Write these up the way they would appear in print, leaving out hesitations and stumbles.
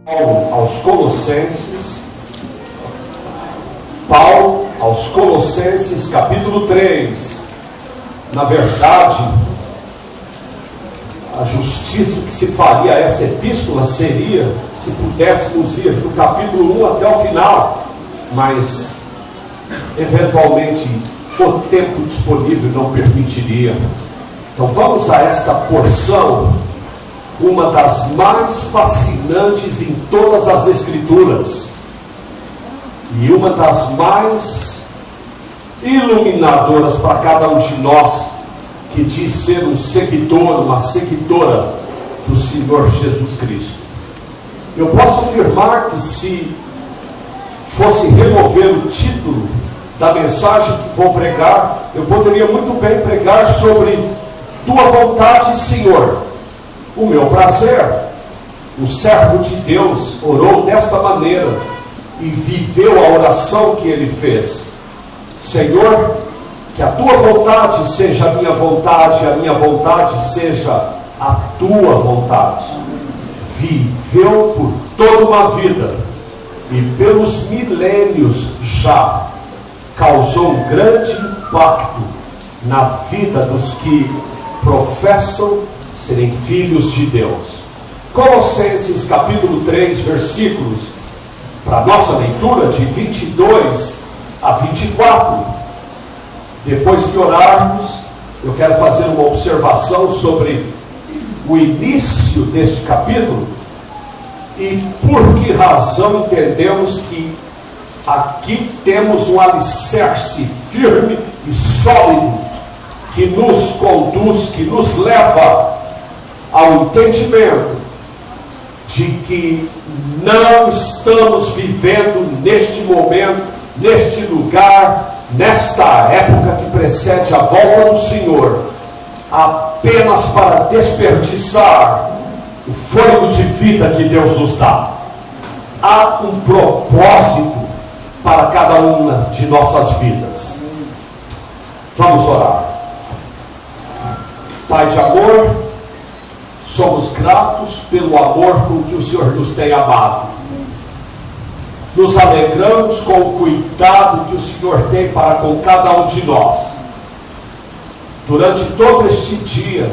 Paulo aos Colossenses, capítulo 3. Na verdade, a justiça que se faria a essa epístola seria se pudéssemos ir do capítulo 1 até o final, mas eventualmente o tempo disponível não permitiria. Então vamos a esta porção, uma das mais fascinantes em todas as Escrituras e uma das mais iluminadoras para cada um de nós que diz ser um seguidor, uma seguidora do Senhor Jesus Cristo. Eu posso afirmar que se fosse remover o título da mensagem que vou pregar, eu poderia muito bem pregar sobre Tua vontade, Senhor, o meu prazer. O servo de Deus orou desta maneira e viveu a oração que ele fez: Senhor, que a Tua vontade seja a minha vontade seja a Tua vontade. Viveu por toda uma vida e pelos milênios já causou um grande impacto na vida dos que professam serem filhos de Deus. Colossenses capítulo 3, versículos, para nossa leitura, de 22 a 24. Depois que orarmos, eu quero fazer uma observação sobre o início deste capítulo e por que razão entendemos que aqui temos um alicerce firme e sólido que nos conduz, que nos leva ao entendimento de que não estamos vivendo neste momento, neste lugar, nesta época que precede a volta do Senhor, apenas para desperdiçar o fôlego de vida que Deus nos dá. Há um propósito para cada uma de nossas vidas. Vamos orar. Pai de amor, somos gratos pelo amor com que o Senhor nos tem amado. Nos alegramos com o cuidado que o Senhor tem para com cada um de nós. Durante todo este dia,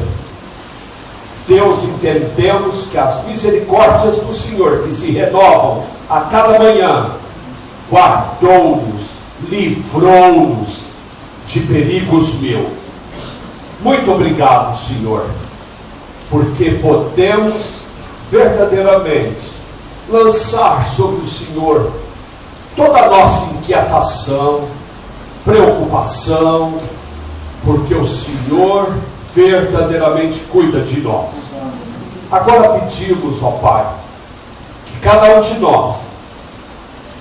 Deus, entendemos que as misericórdias do Senhor, que se renovam a cada manhã, guardou-nos, livrou-nos de perigos mil. Muito obrigado, Senhor, porque podemos verdadeiramente lançar sobre o Senhor toda a nossa inquietação, preocupação, porque o Senhor verdadeiramente cuida de nós. Agora pedimos, ó Pai, que cada um de nós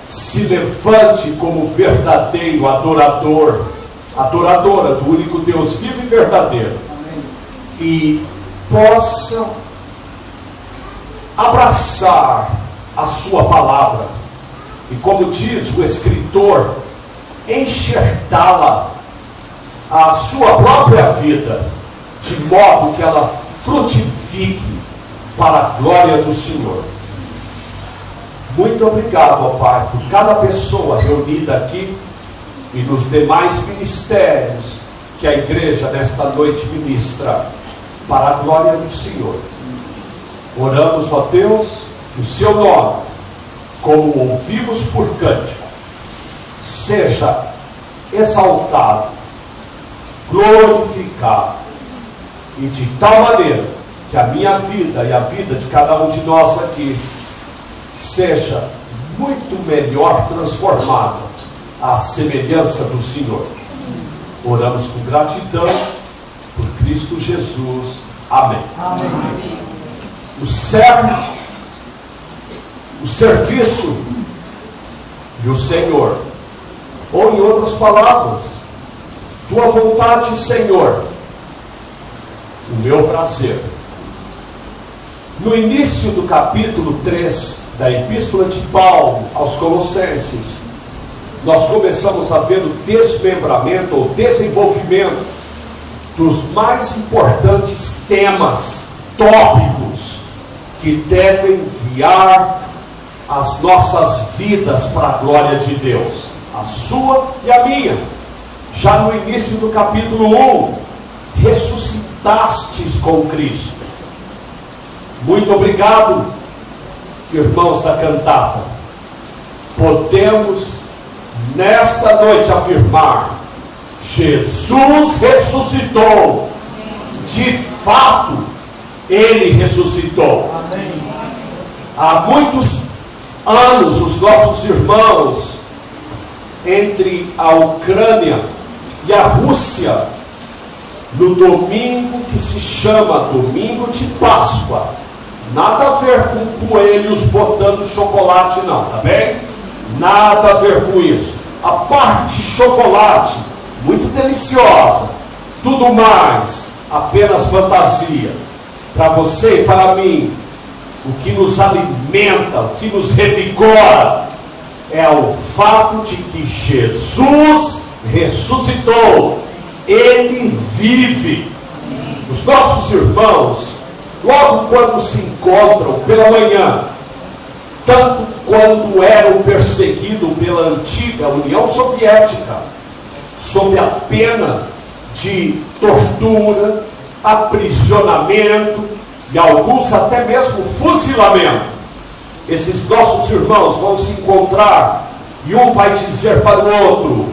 se levante como verdadeiro adorador, adoradora do único Deus vivo e verdadeiro, e possa abraçar a sua palavra e, como diz o escritor, enxertá-la à sua própria vida, de modo que ela frutifique para a glória do Senhor. Muito obrigado, ó Pai, por cada pessoa reunida aqui e nos demais ministérios que a igreja nesta noite ministra para a glória do Senhor. Oramos, ó Deus, que o seu nome, como ouvimos por cântico, seja exaltado, glorificado, e de tal maneira que a minha vida e a vida de cada um de nós aqui seja muito melhor transformada à semelhança do Senhor. Oramos com gratidão por Cristo Jesus. Amém. Amém. O serviço e o Senhor, ou em outras palavras, Tua vontade, Senhor, o meu prazer. No início do capítulo 3 da Epístola de Paulo aos Colossenses, nós começamos a ver o desmembramento ou desenvolvimento dos mais importantes temas, tópicos, que devem guiar as nossas vidas para a glória de Deus, a sua e a minha. Já no início do capítulo 1, ressuscitastes com Cristo. Muito obrigado, irmãos da cantata. Podemos nesta noite afirmar: Jesus ressuscitou. De fato, Ele ressuscitou. Amém. Há muitos anos, os nossos irmãos entre a Ucrânia e a Rússia, no domingo que se chama Domingo de Páscoa, nada a ver com coelhos botando chocolate não, tá bem? Nada a ver com isso. A parte chocolate, muito deliciosa, tudo mais, apenas fantasia. Para você e para mim, o que nos alimenta, o que nos revigora, é o fato de que Jesus ressuscitou. Ele vive. Os nossos irmãos, logo quando se encontram pela manhã, tanto quando eram perseguidos pela antiga União Soviética, sob a pena de tortura, aprisionamento e alguns até mesmo fuzilamento, esses nossos irmãos vão se encontrar e um vai dizer para o outro: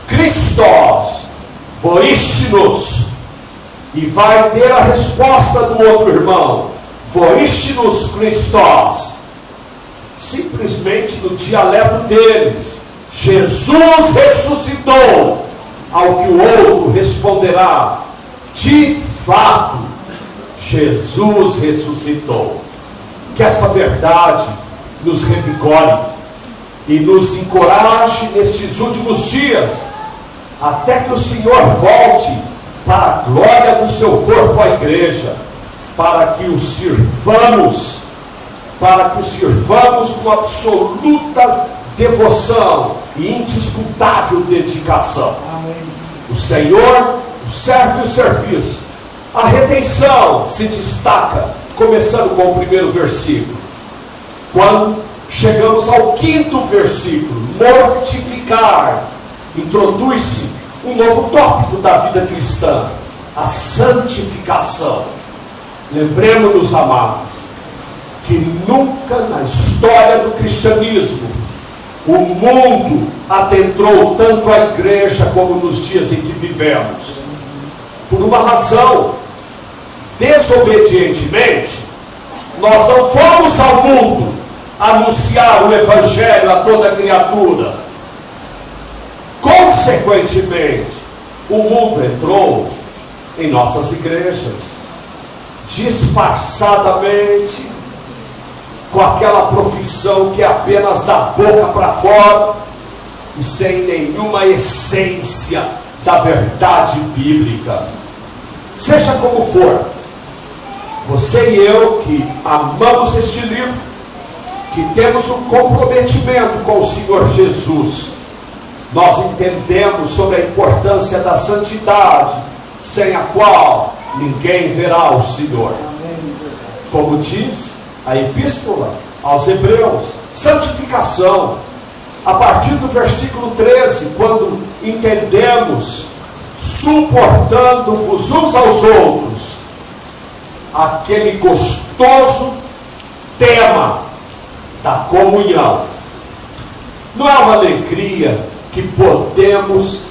Christos voistinos, e vai ter a resposta do outro irmão: voistinos Christos. Simplesmente no dialeto deles, Jesus ressuscitou. Ao que o outro responderá: de fato, Jesus ressuscitou. Que essa verdade nos revigore e nos encoraje nestes últimos dias, até que o Senhor volte para a glória do seu corpo, a igreja, para que o sirvamos com absoluta devoção e indisputável dedicação. Amém. O Senhor, o servo e o serviço. A redenção se destaca, começando com o primeiro versículo. Quando chegamos ao quinto versículo, mortificar, introduz-se um novo tópico da vida cristã: a santificação. Lembremos-nos, amados, que nunca na história do cristianismo o mundo adentrou tanto a igreja como nos dias em que vivemos. Por uma razão: desobedientemente, nós não fomos ao mundo anunciar o evangelho a toda criatura. Consequentemente, o mundo entrou em nossas igrejas, disfarçadamente, com aquela profissão que é apenas da boca para fora e sem nenhuma essência da verdade bíblica. Seja como for, você e eu que amamos este livro, que temos um comprometimento com o Senhor Jesus, nós entendemos sobre a importância da santidade, sem a qual ninguém verá o Senhor. Como diz a epístola aos Hebreus, santificação. A partir do versículo 13, quando entendemos: suportando-vos uns aos outros, aquele gostoso tema da comunhão. Não é uma alegria que podemos,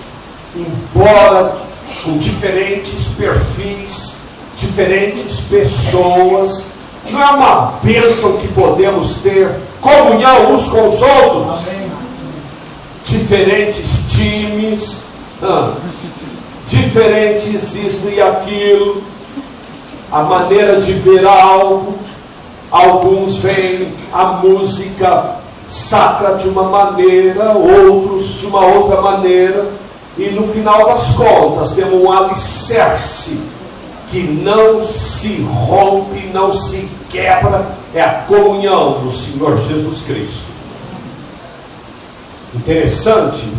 embora com diferentes perfis, diferentes pessoas, não é uma bênção que podemos ter comunhão uns com os outros? Amém. Diferentes times, diferentes isso e aquilo, a maneira de ver algo. Alguns veem a música sacra de uma maneira, outros de uma outra maneira, e no final das contas temos um alicerce que não se rompe, não se quebra, é a comunhão do Senhor Jesus Cristo. Interessante,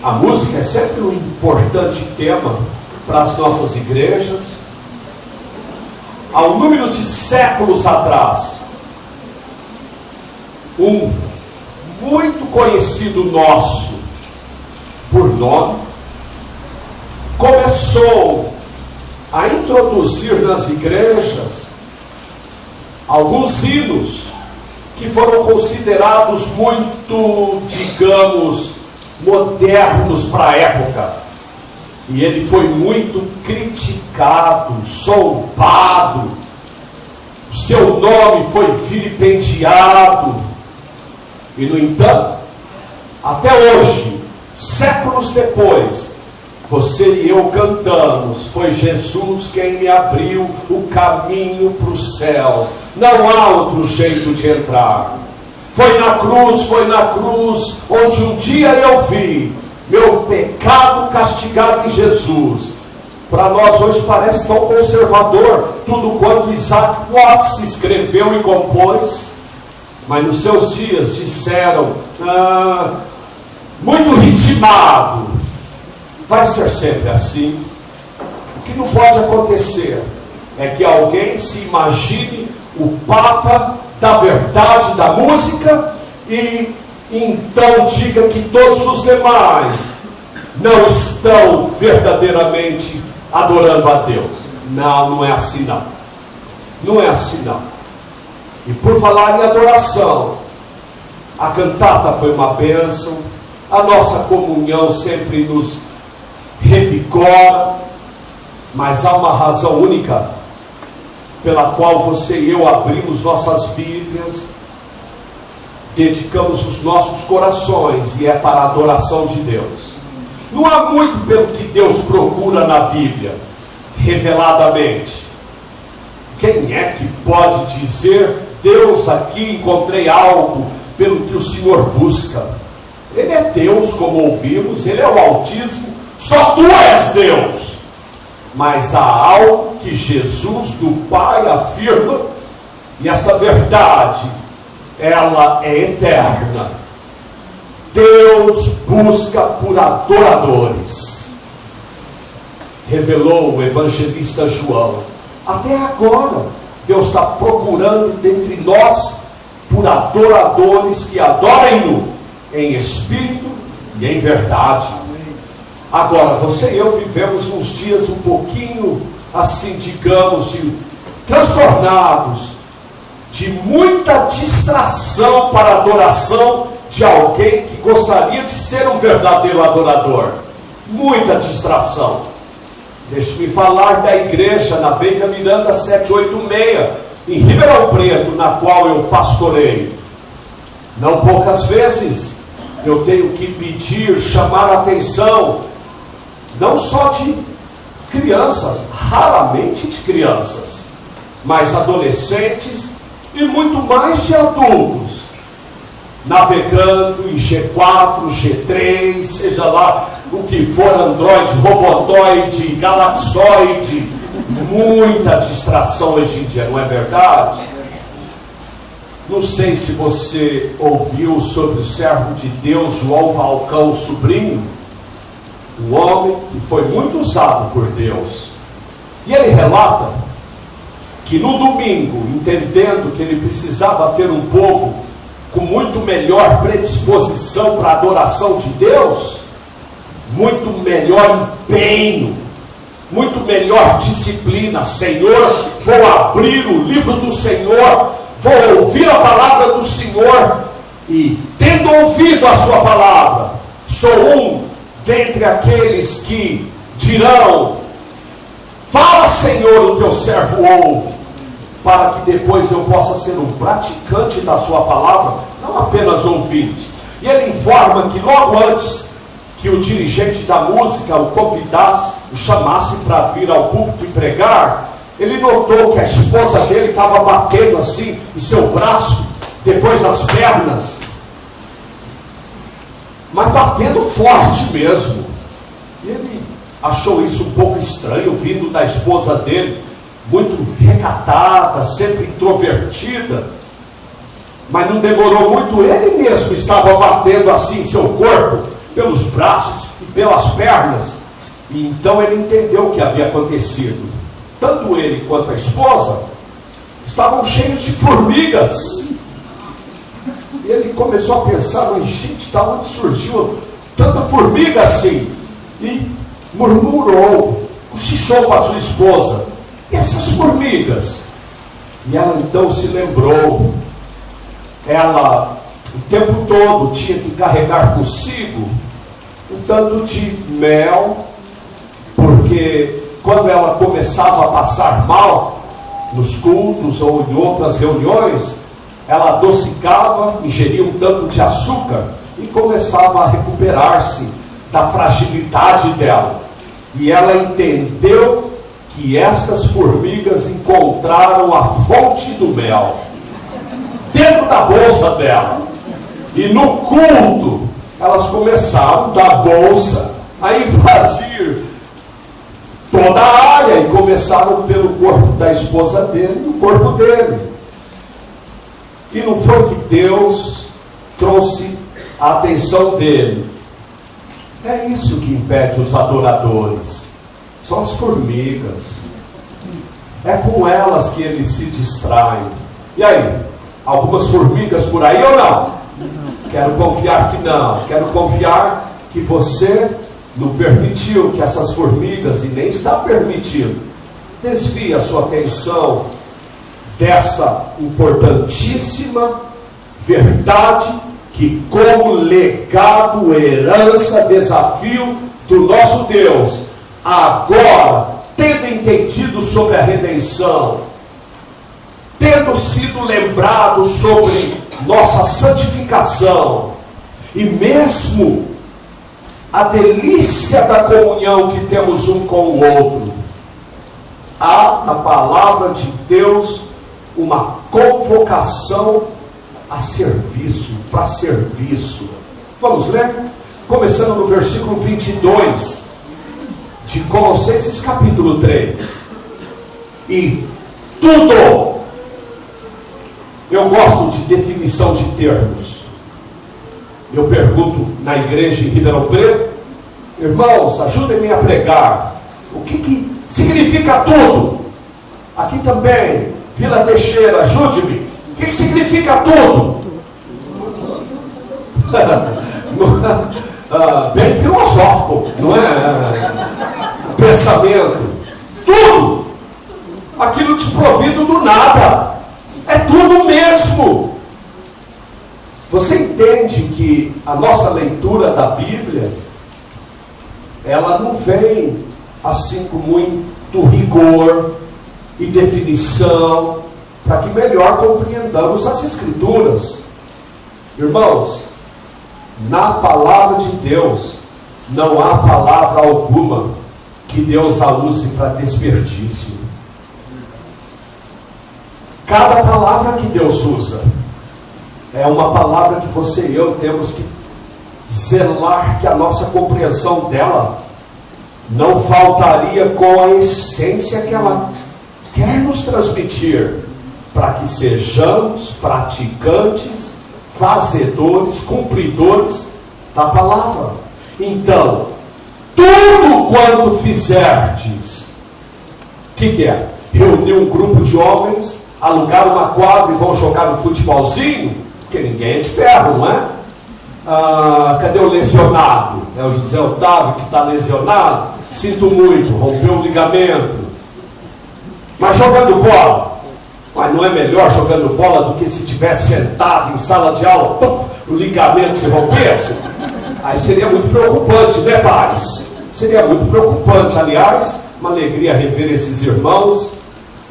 a música é sempre um importante tema para as nossas igrejas. Há um número de séculos atrás, um muito conhecido nosso por nome, começou a introduzir nas igrejas alguns hinos que foram considerados muito, digamos, modernos para a época. E ele foi muito criticado, zombado, o seu nome foi vilipendiado. E no entanto, até hoje, séculos depois, você e eu cantamos: foi Jesus quem me abriu o caminho para os céus, não há outro jeito de entrar. Foi na cruz, onde um dia eu vi meu pecado castigado em Jesus. Para nós hoje parece tão conservador tudo quanto Isaac Watts escreveu e compôs, mas nos seus dias disseram, muito ritmado. Vai ser sempre assim. O que não pode acontecer é que alguém se imagine o Papa da verdade da música e então diga que todos os demais não estão verdadeiramente adorando a Deus. Não, não é assim não. Não é assim não. E por falar em adoração, a cantata foi uma bênção, a nossa comunhão sempre nos revigora, mas há uma razão única pela qual você e eu abrimos nossas Bíblias, dedicamos os nossos corações, e é para a adoração de Deus. Não há muito pelo que Deus procura na Bíblia, reveladamente. Quem é que pode dizer: Deus, aqui encontrei algo pelo que o Senhor busca? Ele é Deus, como ouvimos, Ele é o Altíssimo, só Tu és Deus. Mas há algo que Jesus do Pai afirma, e essa verdade, ela é eterna. Deus busca por adoradores. Revelou o evangelista João. Até agora, Deus está procurando dentre nós por adoradores que adorem-no em espírito e em verdade. Agora, você e eu vivemos uns dias um pouquinho assim, digamos, transtornados, de muita distração para a adoração de alguém que gostaria de ser um verdadeiro adorador. Muita distração. Deixe-me falar da igreja na Veiga Miranda 786, em Ribeirão Preto, na qual eu pastoreio. Não poucas vezes eu tenho que pedir, chamar a atenção, não só de crianças, raramente de crianças, mas adolescentes e muito mais de adultos, navegando em G4, G3, seja lá o que for, Android, Robotoide, Galaxoide, muita distração hoje em dia, não é verdade? Não sei se você ouviu sobre o servo de Deus, João Valcão Sobrinho, um homem que foi muito usado por Deus. E ele relata que no domingo, entendendo que ele precisava ter um povo com muito melhor predisposição para a adoração de Deus, muito melhor empenho, muito melhor disciplina. Senhor, vou abrir o livro do Senhor, vou ouvir a palavra do Senhor, e tendo ouvido a sua palavra, sou um dentre aqueles que dirão: fala, Senhor, o teu servo ouve, para que depois eu possa ser um praticante da sua palavra, não apenas ouvinte. E ele informa que logo antes que o dirigente da música o convidasse, o chamasse para vir ao púlpito e pregar, ele notou que a esposa dele estava batendo assim em seu braço, depois as pernas, mas batendo forte mesmo. E ele achou isso um pouco estranho, vindo da esposa dele, muito recatada, sempre introvertida. Mas não demorou muito, ele mesmo estava batendo assim em seu corpo, pelos braços e pelas pernas. E então ele entendeu o que havia acontecido. Tanto ele quanto a esposa estavam cheios de formigas. E começou a pensar, mas gente, da onde surgiu tanta formiga assim? E murmurou, cochichou para sua esposa: e essas formigas? E ela então se lembrou. Ela, o tempo todo, tinha que carregar consigo um tanto de mel, porque quando ela começava a passar mal nos cultos ou em outras reuniões, ela adocicava, ingeria um tanto de açúcar e começava a recuperar-se da fragilidade dela. E ela entendeu que estas formigas encontraram a fonte do mel dentro da bolsa dela. E no culto, elas começaram da bolsa a invadir toda a área e começaram pelo corpo da esposa dele e o corpo dele. E não foi que Deus trouxe a atenção dele. É isso que impede os adoradores. São as formigas. É com elas que eles se distraem. E aí? Algumas formigas por aí ou não? Quero confiar que não. Quero confiar que você não permitiu que essas formigas, e nem está permitindo, desvie a sua atenção dessa importantíssima verdade que, como legado, herança, desafio do nosso Deus, agora, tendo entendido sobre a redenção, tendo sido lembrado sobre nossa santificação, e mesmo a delícia da comunhão que temos um com o outro, há na palavra de Deus uma convocação a serviço, para serviço. Vamos ler? Começando no versículo 22 de Colossenses capítulo 3. E tudo, eu gosto de definição de termos. Eu pergunto na igreja em Ribeirão Preto: irmãos, ajudem-me a pregar. O que significa tudo? Aqui também, Vila Teixeira, ajude-me. O que significa tudo? Bem filosófico, não é? Pensamento. Tudo. Aquilo desprovido do nada. É tudo mesmo. Você entende que a nossa leitura da Bíblia, ela não vem assim com muito rigor e definição, para que melhor compreendamos as Escrituras. Irmãos, na palavra de Deus, não há palavra alguma que Deus a use para desperdício. Cada palavra que Deus usa é uma palavra que você e eu temos que zelar que a nossa compreensão dela não faltaria com a essência que ela quer nos transmitir, para que sejamos praticantes, fazedores, cumpridores da palavra. Então, tudo quanto fizerdes, o que é? Reunir um grupo de homens, alugar uma quadra e vão jogar um futebolzinho? Porque ninguém é de ferro, não é? Cadê o lesionado? É o José Otávio que está lesionado? Sinto muito, rompeu o ligamento. Mas jogando bola, mas não é melhor jogando bola do que se tivesse sentado em sala de aula, puff, o ligamento se rompesse? Aí seria muito preocupante, né, pais? Seria muito preocupante. Aliás, uma alegria rever esses irmãos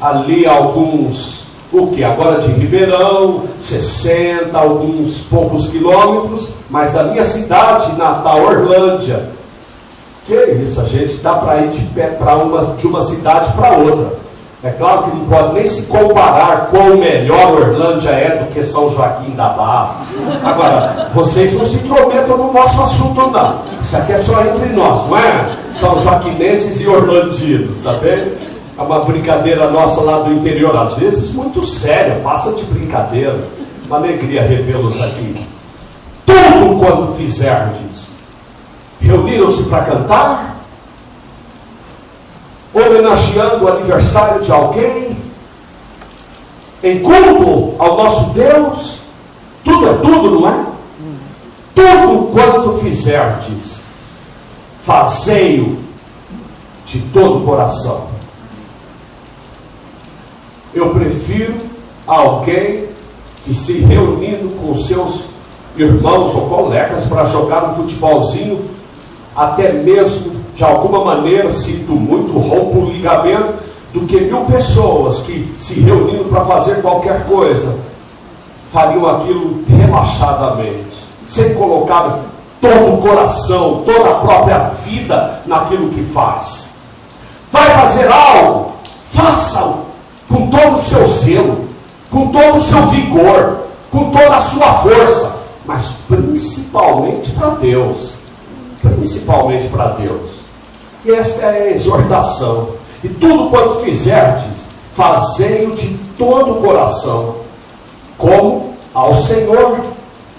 ali, alguns, agora de Ribeirão, 60, alguns poucos quilômetros, mas da minha cidade natal, Orlândia. Que isso, a gente dá para ir de pé de uma cidade para outra. É claro que não pode nem se comparar quão melhor Orlândia é do que São Joaquim da Barra. Agora, vocês não se intrometam no nosso assunto, não. Isso aqui é só entre nós, não é? São joaquinenses e orlandinos, tá bem? É uma brincadeira nossa lá do interior, às vezes muito séria, passa de brincadeira. Uma alegria revê-los aqui. Tudo quanto fizerdes. Reuniram-se para cantar? Homenageando o aniversário de alguém? Em culto ao nosso Deus? Tudo é tudo, não é? Tudo quanto fizerdes, fazei-o de todo o coração. Eu prefiro alguém que, se reunindo com seus irmãos ou colegas para jogar um futebolzinho, até mesmo de alguma maneira, sinto muito, rompo o ligamento, do que 1000 pessoas que, se reunindo para fazer qualquer coisa, fariam aquilo relaxadamente, sem colocar todo o coração, toda a própria vida naquilo que faz. Vai fazer algo? Faça-o com todo o seu zelo, com todo o seu vigor, com toda a sua força, mas principalmente para Deus. Principalmente para Deus. E esta é a exortação. E tudo quanto fizerdes, fazei-o de todo o coração, como ao Senhor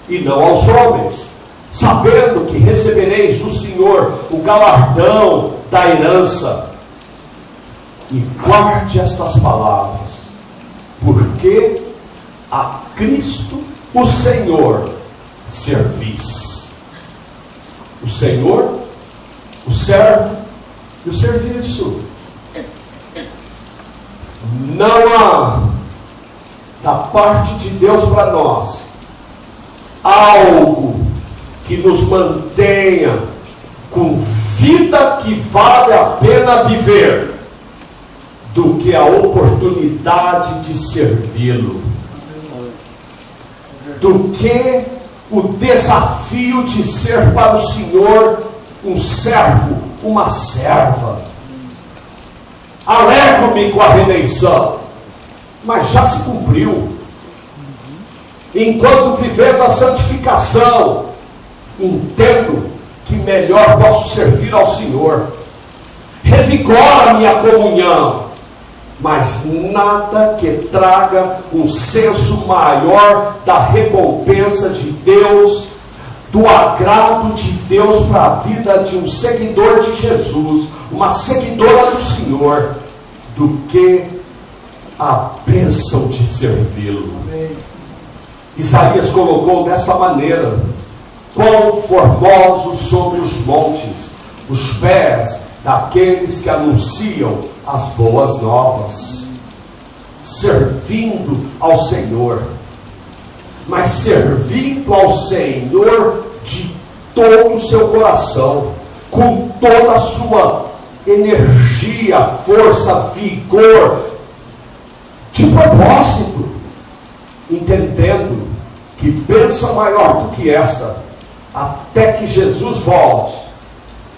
e não aos homens, sabendo que recebereis do Senhor o galardão da herança. E guarde estas palavras, porque a Cristo o Senhor servis. O Senhor, o servo e o serviço. Não há da parte de Deus para nós algo que nos mantenha com vida que vale a pena viver do que a oportunidade de servi-lo, do que o desafio de ser para o Senhor um servo, uma serva. Alegro-me com a redenção, mas já se cumpriu. Enquanto viver na santificação, entendo que melhor posso servir ao Senhor. Revigora a minha comunhão, mas nada que traga um senso maior da recompensa de Deus, do agrado de Deus para a vida de um seguidor de Jesus, uma seguidora do Senhor, do que a bênção de servi-lo. Isaías colocou dessa maneira: quão formosos sobre os montes os pés daqueles que anunciam as boas novas, servindo ao Senhor, mas servindo ao Senhor de todo o seu coração, com toda a sua energia, força, vigor, de propósito, entendendo que bênção maior do que esta, até que Jesus volte,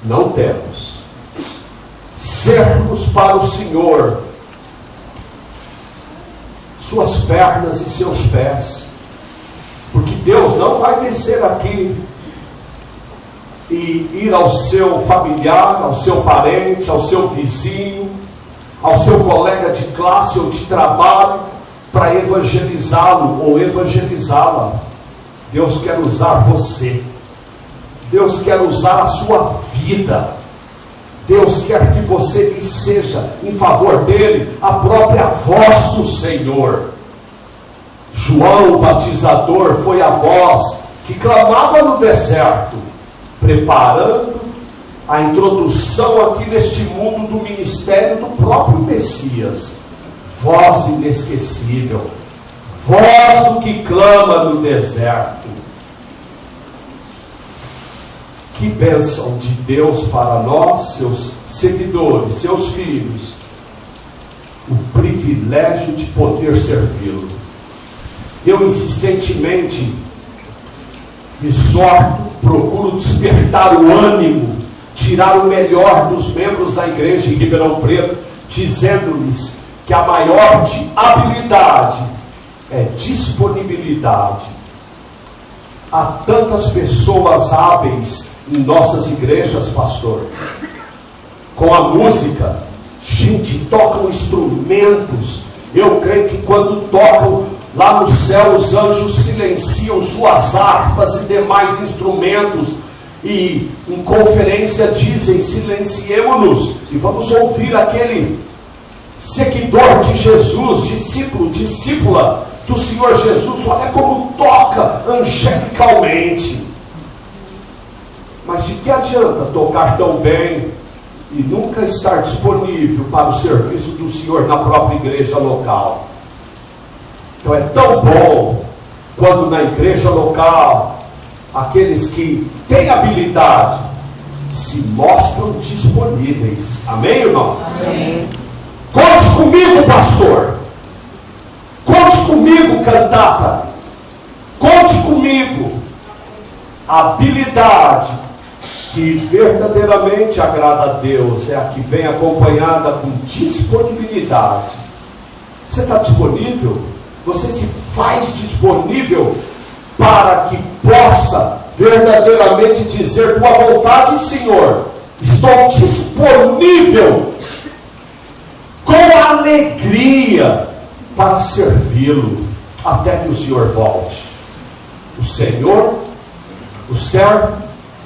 não temos. Sermos para o Senhor suas pernas e seus pés, porque Deus não vai descer aqui e ir ao seu familiar, ao seu parente, ao seu vizinho, ao seu colega de classe ou de trabalho, para evangelizá-lo ou evangelizá-la. Deus quer usar você. Deus quer usar a sua vida. Deus quer que você lhe seja, em favor dele, a própria voz do Senhor. João o batizador foi a voz que clamava no deserto, preparando a introdução aqui neste mundo do ministério do próprio Messias. Voz inesquecível, voz do que clama no deserto. Que bênção de Deus para nós, seus seguidores, seus filhos, o privilégio de poder servi-lo. Eu insistentemente me exorto, procuro despertar o ânimo, tirar o melhor dos membros da igreja em Ribeirão Preto, dizendo-lhes que a maior habilidade é disponibilidade. Há tantas pessoas hábeis em nossas igrejas, pastor, com a música. Gente, tocam instrumentos. Eu creio que quando tocam lá no céu, os anjos silenciam suas harpas e demais instrumentos, e em conferência dizem: silenciemo-nos e vamos ouvir aquele seguidor de Jesus, discípulo, discípula, do Senhor Jesus, olha como toca angelicalmente. Mas de que adianta tocar tão bem e nunca estar disponível para o serviço do Senhor na própria igreja local? Então é tão bom quando na igreja local aqueles que têm habilidade se mostram disponíveis. Amém, irmão? Amém. Conte comigo, pastor. Conte comigo, cantata. Conte comigo. A habilidade que verdadeiramente agrada a Deus é a que vem acompanhada com disponibilidade. Você está disponível? Você se faz disponível para que possa verdadeiramente dizer: tua vontade, Senhor, estou disponível com alegria para servi-lo até que o Senhor volte. O Senhor, o servo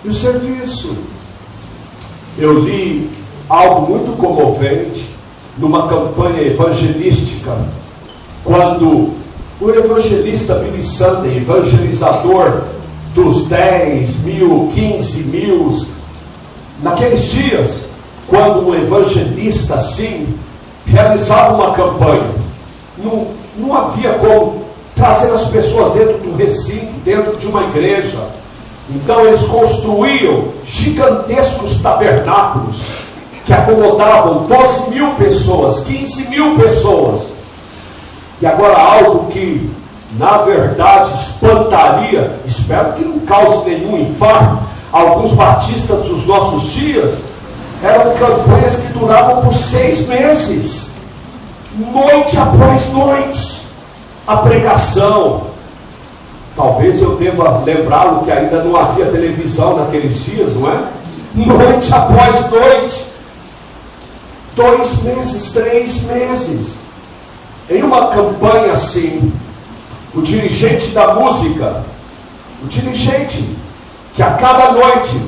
e o serviço. Eu li algo muito comovente numa campanha evangelística, quando o evangelista Billy Sunday, evangelizador dos 10 mil, 15 mil, naqueles dias, quando um evangelista assim realizava uma campanha, não havia como trazer as pessoas dentro do recinto, dentro de uma igreja. Então eles construíam gigantescos tabernáculos que acomodavam 12 mil pessoas, 15 mil pessoas. E agora algo que na verdade espantaria, espero que não cause nenhum infarto, alguns batistas dos nossos dias, eram campanhas que duravam por 6 meses, noite após noite, a pregação. Talvez eu deva lembrá-lo que ainda não havia televisão naqueles dias, não é? Noite após noite, 2 meses, 3 meses. Em uma campanha assim, o dirigente da música, o dirigente que a cada noite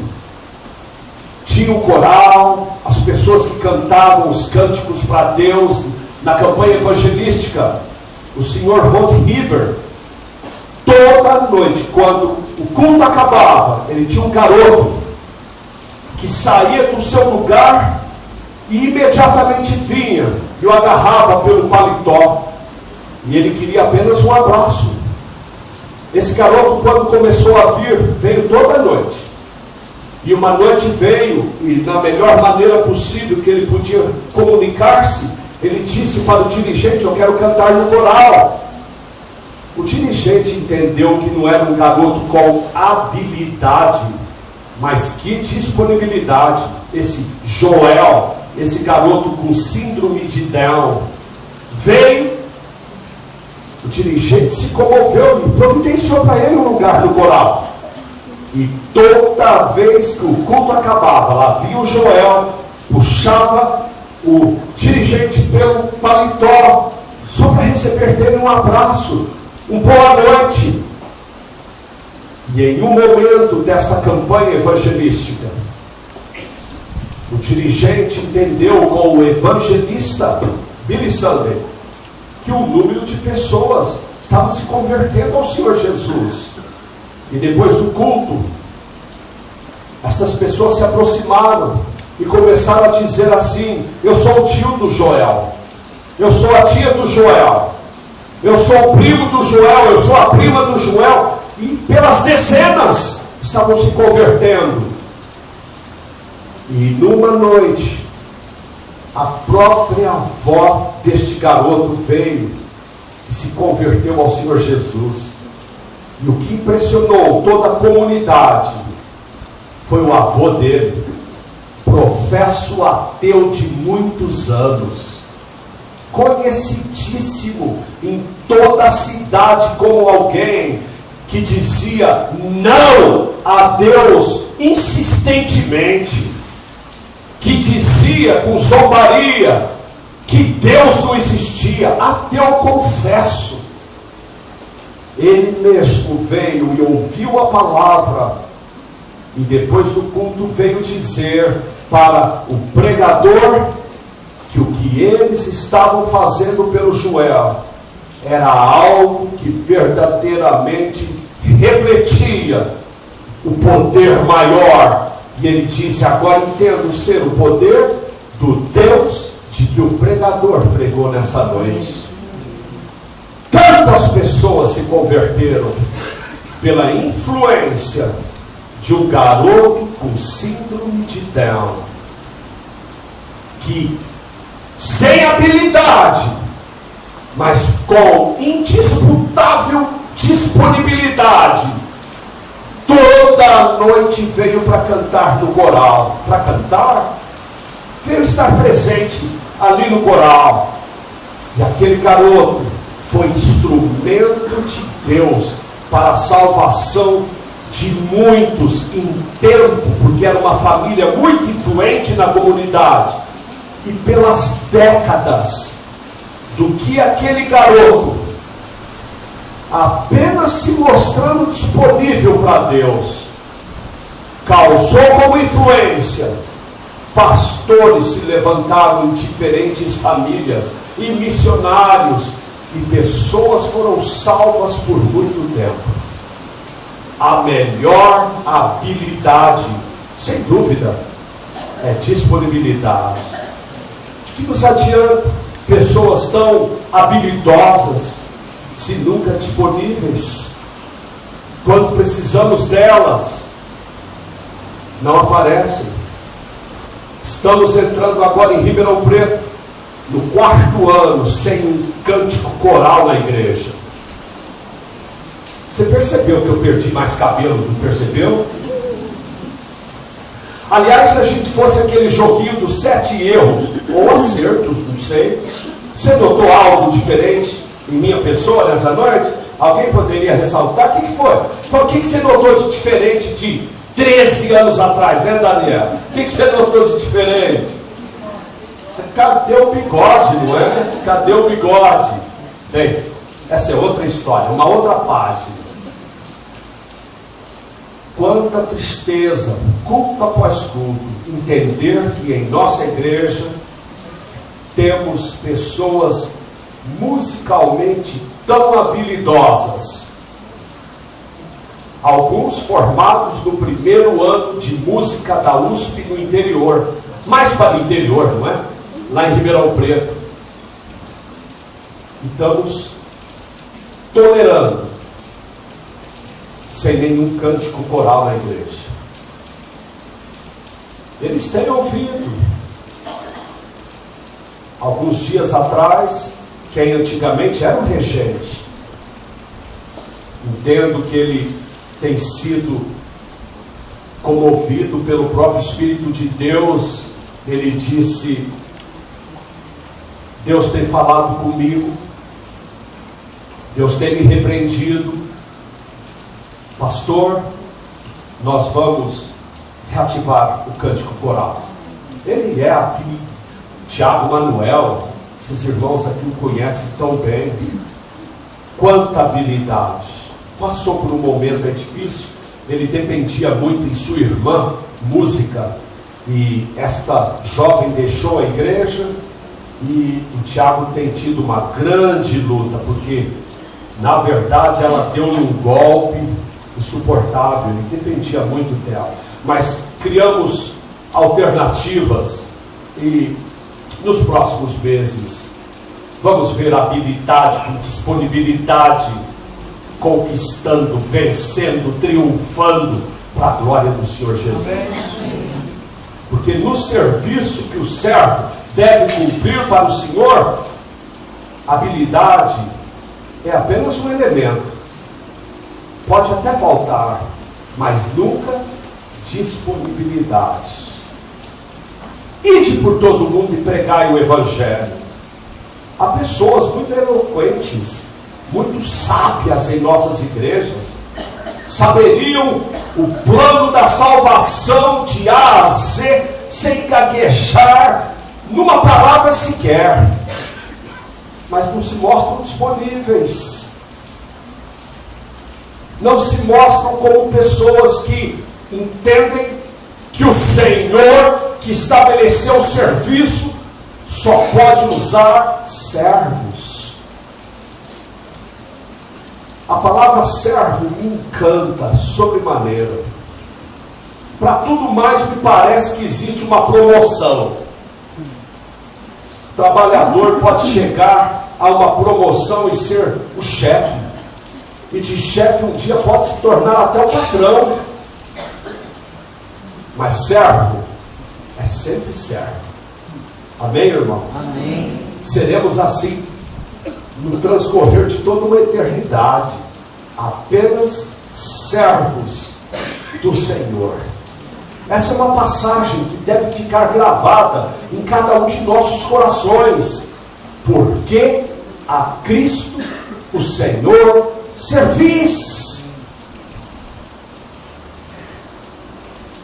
tinha um coral, as pessoas que cantavam os cânticos para Deus na campanha evangelística, o senhor Rod River, toda noite, quando o culto acabava, ele tinha um garoto que saía do seu lugar e imediatamente vinha e o agarrava pelo paletó, e ele queria apenas um abraço. Esse garoto, quando começou a vir, veio toda noite. E uma noite veio, e na melhor maneira possível que ele podia comunicar-se, ele disse para o dirigente: eu quero cantar no coral. O dirigente entendeu que não era um garoto com habilidade, mas que disponibilidade. Esse Joel, esse garoto com síndrome de Down, veio. O dirigente se comoveu e providenciou para ele um lugar no coral. E toda vez que o culto acabava, lá vinha o Joel, puxava o dirigente pelo paletó, só para receber dele um abraço, um boa noite. E em um momento dessa campanha evangelística, o dirigente entendeu com o evangelista Billy Sunday que o número de pessoas estava se convertendo ao Senhor Jesus. E depois do culto, essas pessoas se aproximaram e começaram a dizer assim: eu sou o tio do Joel, eu sou a tia do Joel, eu sou o primo do Joel, eu sou a prima do Joel. E pelas dezenas estavam se convertendo. E numa noite, a própria avó deste garoto veio e se converteu ao Senhor Jesus. E o que impressionou toda a comunidade foi o avô dele, professo ateu de muitos anos, conhecidíssimo em toda a cidade como alguém que dizia não a Deus insistentemente, que dizia com zombaria que Deus não existia. Ateu confesso. Ele mesmo veio e ouviu a palavra, e depois do culto veio dizer para o pregador que o que eles estavam fazendo pelo Joel era algo que verdadeiramente refletia o poder maior. E ele disse: agora entendo ser o poder do Deus de que o pregador pregou nessa noite. Tantas pessoas se converteram pela influência de um garoto com síndrome de Down, que sem habilidade, mas com indisputável disponibilidade, toda noite veio para cantar no coral. Para cantar, veio estar presente ali no coral. E aquele garoto foi instrumento de Deus para a salvação de muitos em tempo, porque era uma família muito influente na comunidade. E pelas décadas, do que aquele garoto, apenas se mostrando disponível para Deus, causou como influência, pastores se levantaram em diferentes famílias, e missionários, e pessoas foram salvas por muito tempo. A melhor habilidade, sem dúvida, é disponibilidade. Que nos adianta pessoas tão habilidosas se nunca disponíveis? Quando precisamos delas, não aparecem. Estamos entrando agora em Ribeirão Preto, no 4º ano, sem um cântico coral na igreja. Você percebeu que eu perdi mais cabelo, não percebeu? Aliás, se a gente fosse aquele joguinho dos 7 erros, ou acertos, não sei, você notou algo diferente em minha pessoa nessa noite? Alguém poderia ressaltar? O que foi? O que você notou de diferente de 13 anos atrás, né, Daniel? O que você notou de diferente? Cadê o bigode, não é? Cadê o bigode? Bem, essa é outra história, uma outra página. Quanta tristeza, culto após culto, entender que em nossa igreja temos pessoas musicalmente tão habilidosas, alguns formados no 1º ano de música da USP no interior, mais para o interior, não é? Lá em Ribeirão Preto. E estamos tolerando sem nenhum cântico coral na igreja. Eles têm ouvido. Alguns dias atrás, quem antigamente era o regente, entendo que ele tem sido comovido pelo próprio Espírito de Deus. Ele disse: Deus tem falado comigo, Deus tem me repreendido, pastor, nós vamos reativar o cântico coral. Ele é aqui, Tiago Manuel, esses irmãos aqui o conhecem tão bem. Quanta habilidade. Passou por um momento difícil, ele dependia muito em sua irmã, música, e esta jovem deixou a igreja, e o Tiago tem tido uma grande luta, porque na verdade ela deu-lhe um golpe insuportável, ele dependia muito dela. Mas criamos alternativas, e nos próximos meses vamos ver a habilidade com disponibilidade conquistando, vencendo, triunfando para a glória do Senhor Jesus. Porque no serviço que o servo deve cumprir para o Senhor, habilidade é apenas um elemento. Pode até faltar, mas nunca disponibilidade. Ide por todo mundo e pregai o Evangelho. Há pessoas muito eloquentes, muito sábias em nossas igrejas, saberiam o plano da salvação de A a Z, sem gaguejar numa palavra sequer, mas não se mostram disponíveis, não se mostram como pessoas que entendem que o Senhor que estabeleceu o serviço só pode usar servos. A palavra servo me encanta sobremaneira. Para tudo mais me parece que existe uma promoção. O trabalhador pode chegar a uma promoção e ser o chefe. E de chefe um dia pode se tornar até o patrão. Mas servo é sempre servo. Amém, irmão? Amém. Seremos assim no transcorrer de toda uma eternidade, apenas servos do Senhor. Essa é uma passagem que deve ficar gravada em cada um de nossos corações. Porque a Cristo, o Senhor, servis.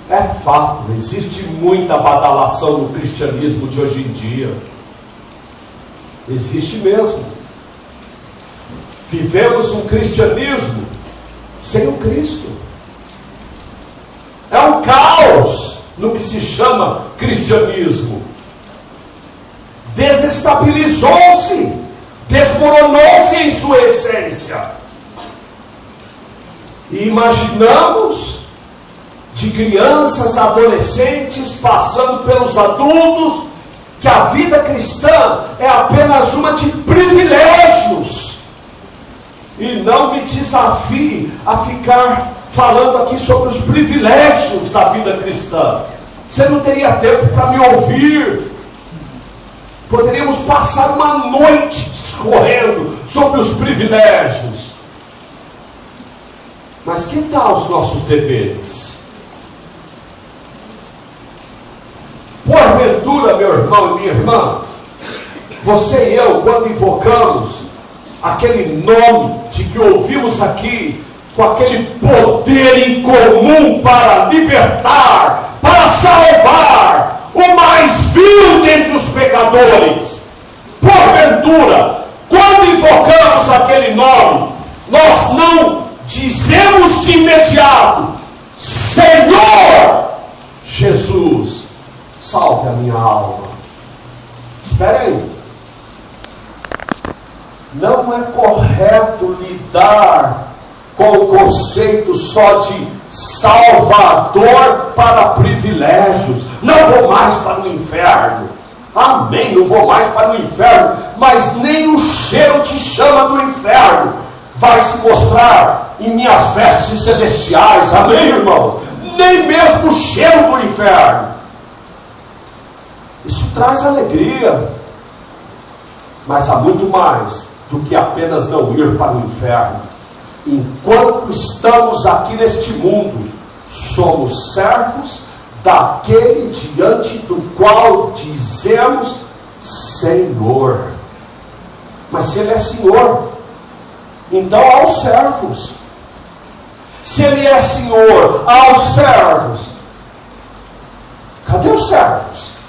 É fato, existe muita badalação no cristianismo de hoje em dia. Existe mesmo. Vivemos um cristianismo sem o Cristo. É um caos no que se chama cristianismo. Desestabilizou-se, desmoronou-se em sua essência. E imaginamos de crianças, adolescentes, passando pelos adultos, que a vida cristã é apenas uma de privilégios. E não me desafie a ficar falando aqui sobre os privilégios da vida cristã. Você não teria tempo para me ouvir. Poderíamos passar uma noite discorrendo sobre os privilégios. Mas que tal os nossos deveres? Porventura, meu irmão e minha irmã, você e eu, quando invocamos aquele nome de que ouvimos aqui, com aquele poder incomum para libertar, para salvar o mais vil dentre os pecadores, porventura, quando invocamos aquele nome, nós não dizemos de imediato: Senhor Jesus, salve a minha alma. Espera aí. Não é correto lidar com o conceito só de salvador para privilégios. Não vou mais para o inferno. Amém, não vou mais para o inferno. Mas nem o cheiro te chama do inferno vai se mostrar em minhas vestes celestiais. Amém, irmãos? Nem mesmo o cheiro do inferno. Isso traz alegria. Mas há muito mais do que apenas não ir para o inferno. Enquanto estamos aqui neste mundo, somos servos daquele diante do qual dizemos Senhor. Mas se Ele é Senhor, então há os servos. Se Ele é Senhor, há os servos. Cadê os servos?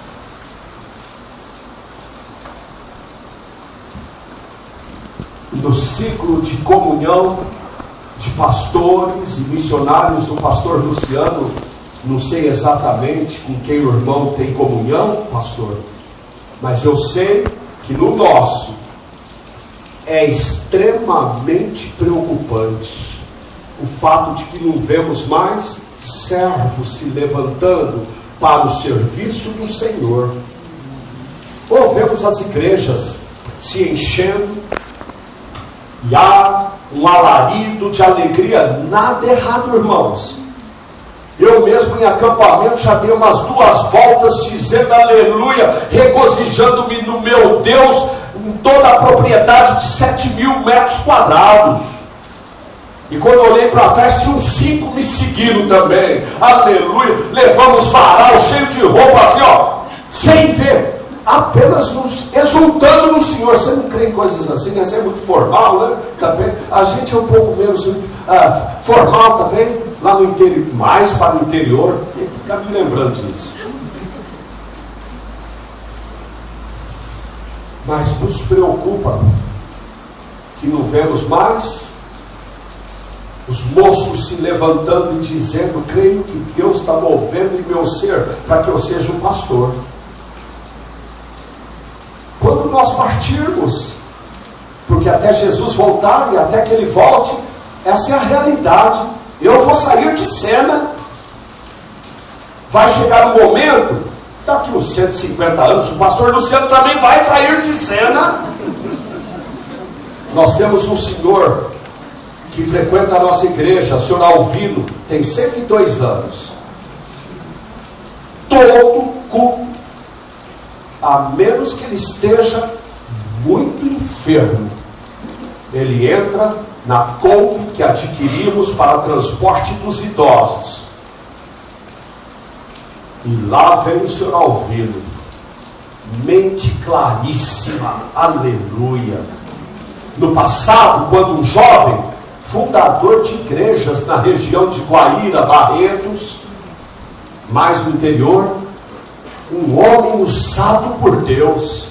No ciclo de comunhão de pastores e missionários do pastor Luciano, não sei exatamente com quem o irmão tem comunhão, pastor, mas eu sei que no nosso é extremamente preocupante o fato de que não vemos mais servos se levantando para o serviço do Senhor. Ou vemos as igrejas se enchendo, e há um alarido de alegria. Nada errado, irmãos. Eu mesmo em acampamento já dei umas 2 voltas dizendo aleluia, regozijando-me no meu Deus, em toda a propriedade de 7.000 metros quadrados. E quando eu olhei para trás, tinha uns 5 me seguindo também. Aleluia. Levamos varal cheio de roupa assim, ó, sem ver, apenas nos exultando no Senhor. Você não crê em coisas assim, né? Você é muito formal, né? Também. A gente é um pouco menos formal também, lá no interior, mais para o interior. Tem que ficar me lembrando disso. Mas nos preocupa que não vemos mais os moços se levantando e dizendo: creio que Deus está movendo em meu ser para que eu seja um pastor. Quando nós partirmos, porque até Jesus voltar e até que Ele volte, Essa é a realidade. Eu vou sair de cena. Vai chegar um momento, daqui uns 150 anos, o pastor Luciano também vai sair de cena. Nós temos um senhor que frequenta a nossa igreja, o senhor Alvino, tem 102 anos. Todo culto, a menos que ele esteja muito enfermo, ele entra na Kombi que adquirimos para o transporte dos idosos. E lá vem o senhor Alvino, mente claríssima, aleluia. No passado, quando um jovem, fundador de igrejas na região de Guaíra, Barretos, mais no interior, um homem usado por Deus.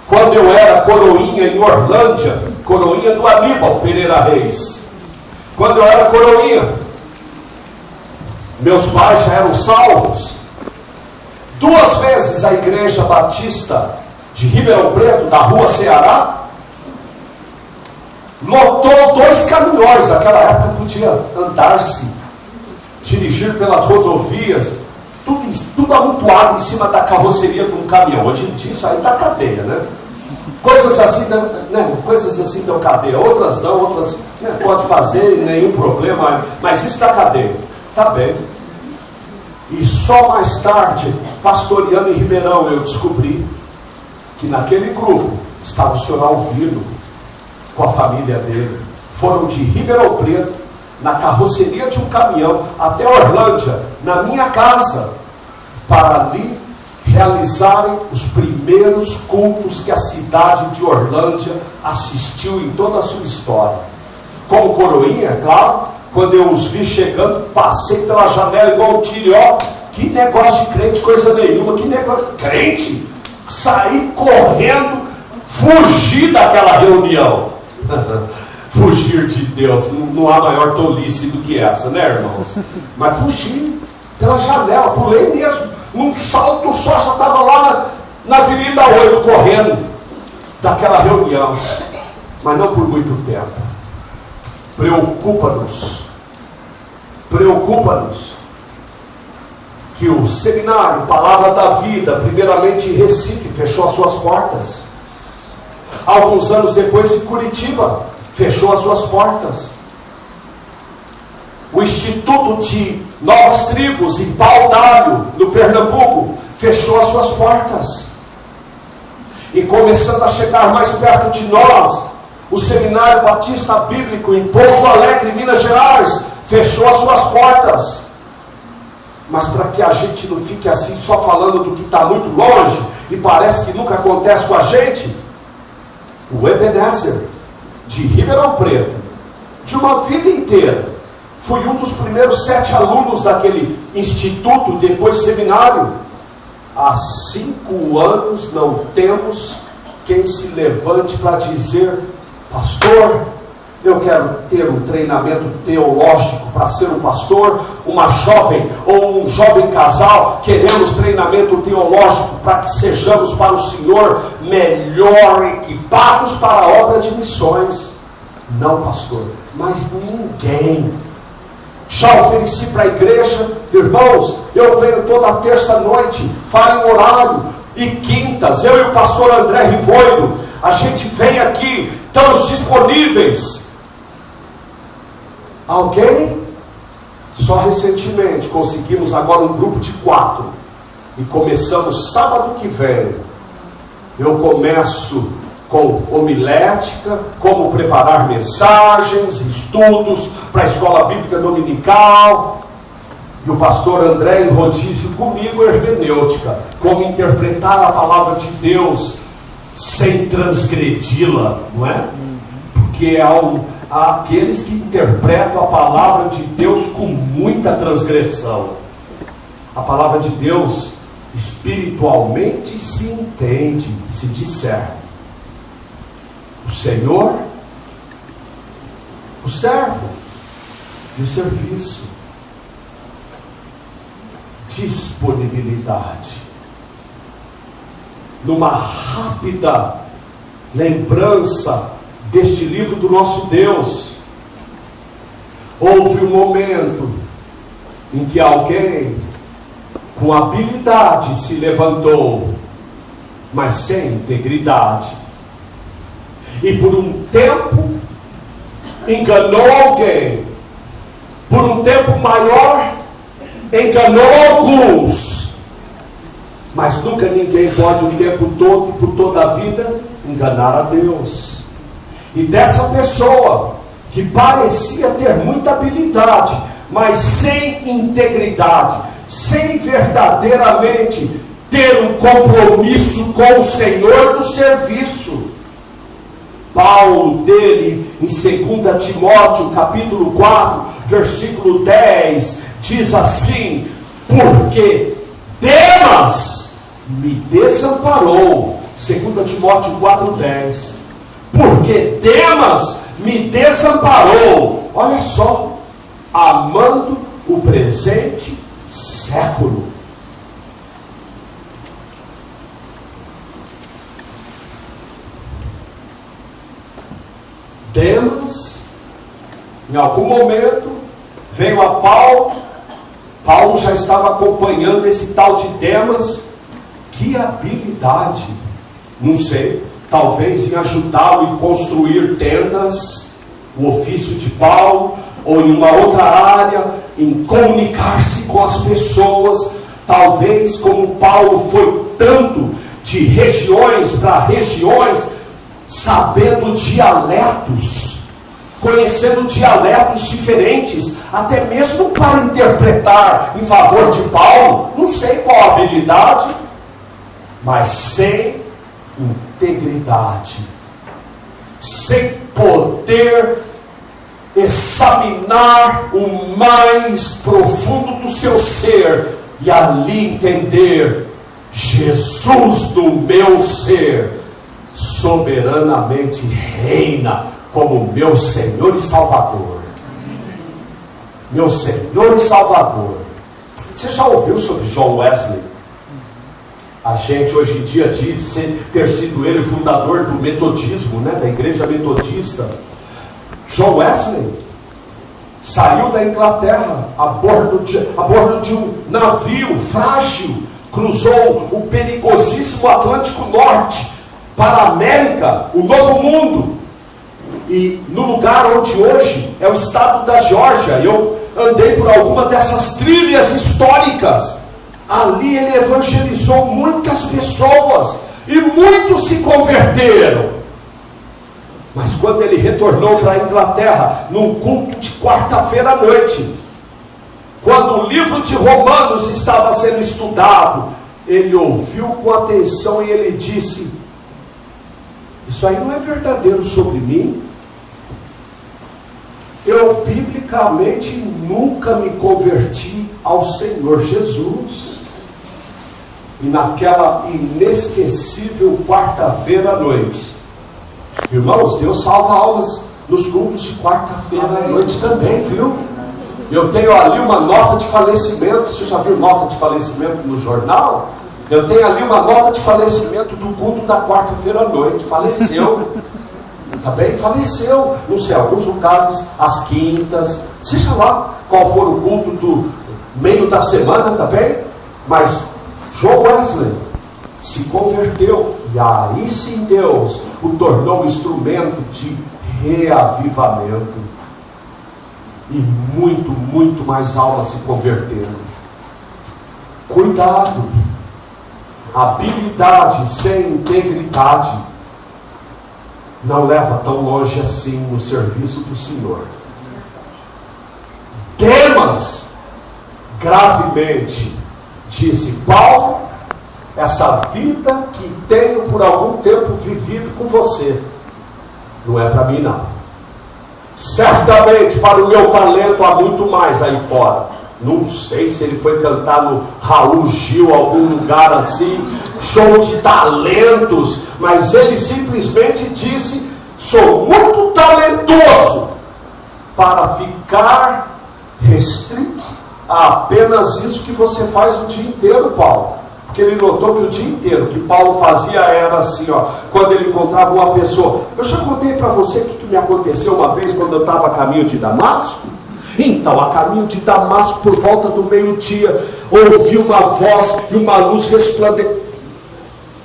Quando eu era coroinha em Orlândia, coroinha do Aníbal Pereira Reis, quando eu era coroinha, meus pais já eram salvos. 2 vezes a Igreja Batista de Ribeirão Preto, da Rua Ceará, lotou 2 caminhões. Naquela época podia andar-se, dirigir pelas rodovias, tudo amontoado em cima da carroceria de um caminhão. Hoje em dia isso aí dá cadeia, né? Coisas assim, né? Coisas assim dão cadeia, outras não, outras, né, pode fazer, nenhum problema, mas isso dá cadeia. Tá bem. E só mais tarde, pastoreando em Ribeirão, eu descobri que naquele grupo estava o senhor Alvino com a família dele. Foram de Ribeirão Preto, na carroceria de um caminhão, até Orlândia, na minha casa, para ali realizarem os primeiros cultos que a cidade de Orlândia assistiu em toda a sua história. Como coroinha, é claro. Quando eu os vi chegando, passei pela janela igual um tiro, ó, que negócio de crente, coisa nenhuma, que negócio de crente. Saí correndo, fugi daquela reunião. Fugir de Deus, não há maior tolice do que essa, né, irmãos? Mas fugi pela janela, pulei mesmo, num salto só, já estava lá na Avenida 8, correndo daquela reunião. Mas não por muito tempo. Preocupa-nos que o seminário Palavra da Vida, primeiramente em Recife, fechou as suas portas. Alguns anos depois em Curitiba, fechou as suas portas. O Instituto de Novas Tribos em Pau d'Alho, no Pernambuco, fechou as suas portas. E começando a chegar mais perto de nós, o Seminário Batista Bíblico em Pouso Alegre, Minas Gerais, fechou as suas portas. Mas para que a gente não fique assim só falando do que está muito longe e parece que nunca acontece com a gente, o Ebenezer de Ribeirão Preto, de uma vida inteira, fui um dos primeiros 7 alunos daquele instituto, depois seminário. Há 5 anos não temos quem se levante para dizer: pastor, eu quero ter um treinamento teológico para ser um pastor. Uma jovem ou um jovem casal, queremos treinamento teológico para que sejamos para o Senhor melhor equipados para a obra de missões. Não, pastor, mas ninguém. Já ofereci para a igreja, irmãos, eu venho toda terça-noite, falo em horário, e quintas, eu e o pastor André Rivoiro, a gente vem aqui, estamos disponíveis. Alguém? Só recentemente conseguimos agora um grupo de 4 e começamos sábado que vem. Eu começo com homilética, como preparar mensagens, estudos para a escola bíblica dominical, e o pastor André em rodízio comigo, hermenêutica, como interpretar a palavra de Deus sem transgredi-la, não é? Porque há aqueles que interpretam a palavra de Deus com muita transgressão. A palavra de Deus espiritualmente se entende, se discerne. O Senhor, o servo e o serviço. Disponibilidade. Numa rápida lembrança deste livro do nosso Deus, Houve um momento em que alguém com habilidade se levantou, mas sem integridade, e por um tempo enganou alguém, por um tempo maior enganou alguns, mas nunca ninguém pode o tempo todo e por toda a vida enganar a Deus. E dessa pessoa que parecia ter muita habilidade, mas sem integridade, sem verdadeiramente ter um compromisso com o Senhor do serviço. Paulo dele, em 2 Timóteo, capítulo 4, versículo 10, diz assim: porque Demas me desamparou. 2 Timóteo 4,10. Porque Demas me desamparou. Olha só, amando o presente século. Demas, em algum momento, veio a Paulo. Paulo já estava acompanhando esse tal de Demas. Que habilidade, não sei, talvez em ajudá-lo em construir tendas, o ofício de Paulo, ou em uma outra área, em comunicar-se com as pessoas. Talvez, como Paulo foi tanto de regiões para regiões, sabendo dialetos, conhecendo dialetos diferentes, até mesmo para interpretar em favor de Paulo, não sei qual a habilidade, mas sem integridade, sem poder examinar o mais profundo do seu ser e ali entender: Jesus no meu ser soberanamente reina como meu Senhor e Salvador. Meu Senhor e Salvador. Você já ouviu sobre John Wesley? A gente hoje em dia diz ter sido ele o fundador do metodismo, né? Da igreja metodista. John Wesley saiu da Inglaterra a bordo de um navio frágil, cruzou o perigosíssimo Atlântico Norte para a América, o Novo Mundo, e no lugar onde hoje é o estado da Geórgia. Eu andei por alguma dessas trilhas históricas. Ali ele evangelizou muitas pessoas e muitos se converteram. Mas quando ele retornou para a Inglaterra, num culto de quarta-feira à noite, quando o livro de Romanos estava sendo estudado, ele ouviu com atenção e ele disse: isso aí não é verdadeiro sobre mim. Eu biblicamente nunca me converti ao Senhor Jesus. E naquela inesquecível quarta-feira à noite, irmãos, Deus salva almas nos cultos de quarta-feira à noite também, viu? Eu tenho ali uma nota de falecimento. Você já viu nota de falecimento no jornal? Eu tenho ali uma nota de falecimento do culto da quarta-feira à noite. Faleceu. Também faleceu. Não sei, alguns lugares, às quintas, seja lá qual for o culto do meio da semana também. Mas John Wesley se converteu. E aí sim Deus o tornou instrumento de reavivamento. E muito mais almas se converteram. Cuidado. Habilidade sem integridade não leva tão longe assim no serviço do Senhor. Demas gravemente disse: Paulo, essa vida que tenho por algum tempo vivido com você não é para mim não. Certamente para o meu talento há muito mais aí fora. Não sei se ele foi cantar no Raul Gil, algum lugar assim, show de talentos, mas ele simplesmente disse: sou muito talentoso para ficar restrito a apenas isso que você faz o dia inteiro, Paulo. Porque ele notou que o dia inteiro o que Paulo fazia era assim, ó, quando ele encontrava uma pessoa. Eu já contei para você o que me aconteceu uma vez quando eu estava a caminho de Damasco. Então, a caminho de Damasco, por volta do meio-dia, ouvi uma voz e uma luz resplandecente.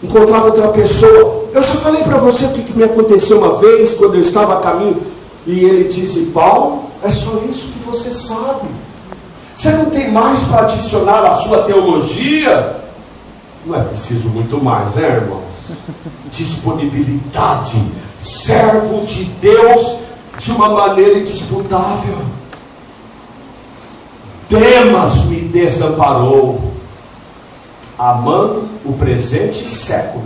Encontrava outra pessoa. Eu já falei para você o que me aconteceu uma vez, quando eu estava a caminho, e ele disse: Paulo, é só isso que você sabe. Você não tem mais para adicionar à sua teologia? Não é preciso muito mais, né, irmãos? Disponibilidade, servo de Deus de uma maneira indisputável. Demas me desamparou, amando o presente século.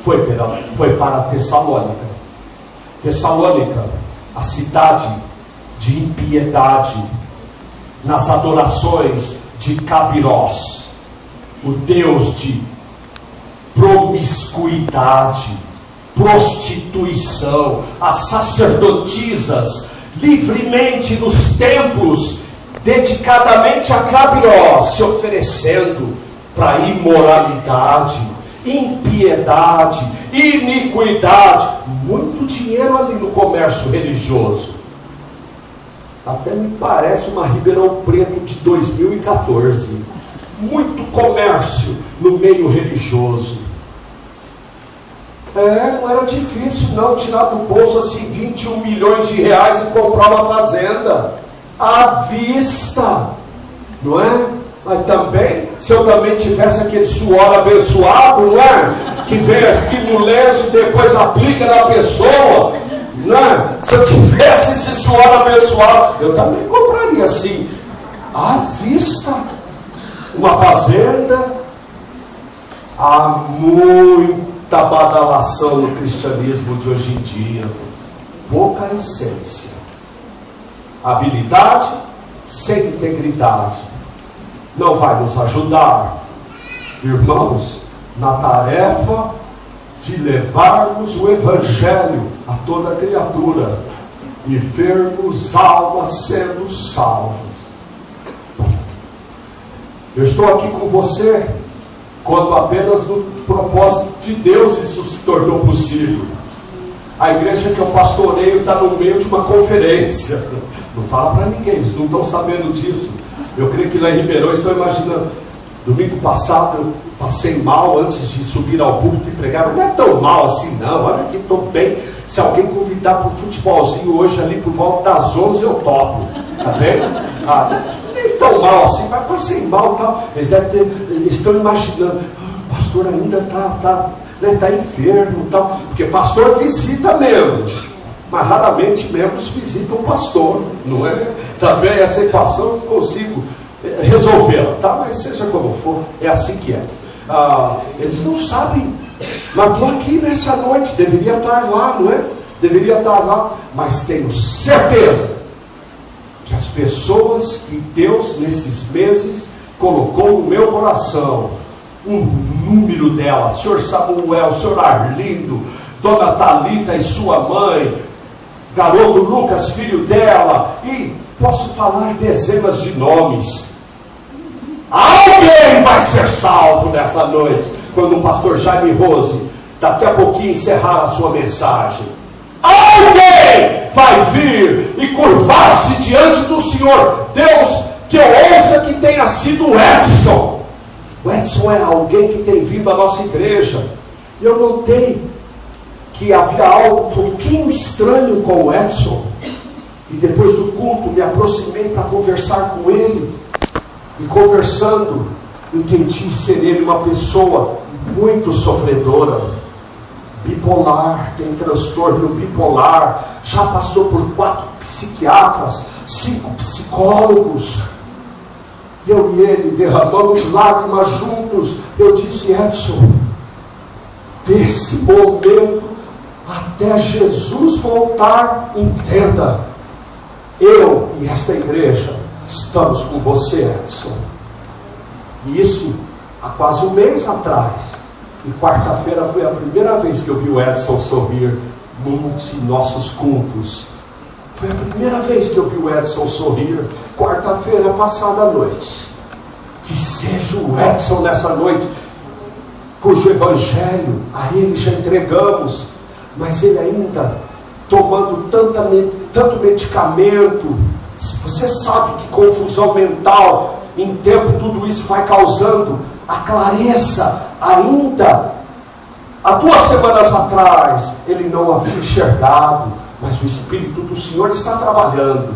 Foi para Tessalônica. Tessalônica, a cidade de impiedade, nas adorações de Cabirós, o deus de promiscuidade, prostituição, as sacerdotisas livremente nos templos, dedicadamente a Cabirós, se oferecendo para imoralidade, impiedade, iniquidade, muito dinheiro ali no comércio religioso. Até me parece uma Ribeirão Preto de 2014. Muito comércio no meio religioso. Não era difícil não tirar do bolso assim 21 milhões de reais e comprar uma fazenda à vista, não é? Mas também, se eu também tivesse aquele suor abençoado, não é? Que vem aqui no lenço e depois aplica na pessoa, não é? Se eu tivesse esse suor abençoado, eu também compraria assim, à vista, uma fazenda. Há muita badalação no cristianismo de hoje em dia, pouca essência, habilidade sem integridade, não vai nos ajudar, irmãos, na tarefa de levarmos o Evangelho a toda criatura e vermos almas sendo salvas. Eu estou aqui com você quando apenas no propósito de Deus isso se tornou possível. A igreja que eu pastoreio está no meio de uma conferência. Não fala para ninguém, eles não estão sabendo disso. Eu creio que lá em Ribeirão estão imaginando. Domingo passado eu passei mal antes de subir ao púlpito e pregar. Não é tão mal assim não, olha que estou bem. Se alguém convidar para o futebolzinho hoje ali por volta das 11 eu topo. Tá vendo? Nem tão mal assim, mas passei mal e tal. Eles estão imaginando, o pastor ainda está enfermo e tal. Porque pastor visita membros, mas raramente membros visitam o pastor, não é? Também essa equação eu não consigo resolvê-la, tá? Mas seja como for, é assim que é. Eles não sabem, mas estou aqui nessa noite, deveria estar lá, não é? Deveria estar lá, mas tenho certeza que as pessoas que Deus nesses meses colocou no meu coração, um número delas, Senhor Samuel, Senhor Arlindo, Dona Thalita e sua mãe, garoto Lucas, filho dela, e posso falar dezenas de nomes. Alguém vai ser salvo nessa noite, quando o pastor Jaime Rose daqui a pouquinho encerrar a sua mensagem. Alguém vai vir e curvar-se diante do Senhor. Deus, que eu ouça que tenha sido o Edson. O Edson é alguém que tem vindo à nossa igreja. Eu notei que havia algo um pouquinho estranho com o Edson. E depois do culto me aproximei para conversar com ele. E conversando, entendi ser ele uma pessoa muito sofredora, bipolar, tem transtorno bipolar, já passou por 4 psiquiatras, 5 psicólogos. Eu e ele derramamos lágrimas juntos. Eu disse: Edson, desse momento até Jesus voltar, entenda, eu e esta igreja estamos com você, Edson. E isso há quase um mês atrás. E quarta-feira foi a primeira vez que eu vi o Edson sorrir num de nossos cultos. Foi a primeira vez que eu vi o Edson sorrir, quarta-feira passada à noite. Que seja o Edson nessa noite, cujo evangelho a ele já entregamos, mas ele ainda tomando tanto medicamento, Você sabe que confusão mental, em tempo, tudo isso vai causando a clareza ainda. Há 2 semanas atrás, ele não havia enxergado, mas o Espírito do Senhor está trabalhando.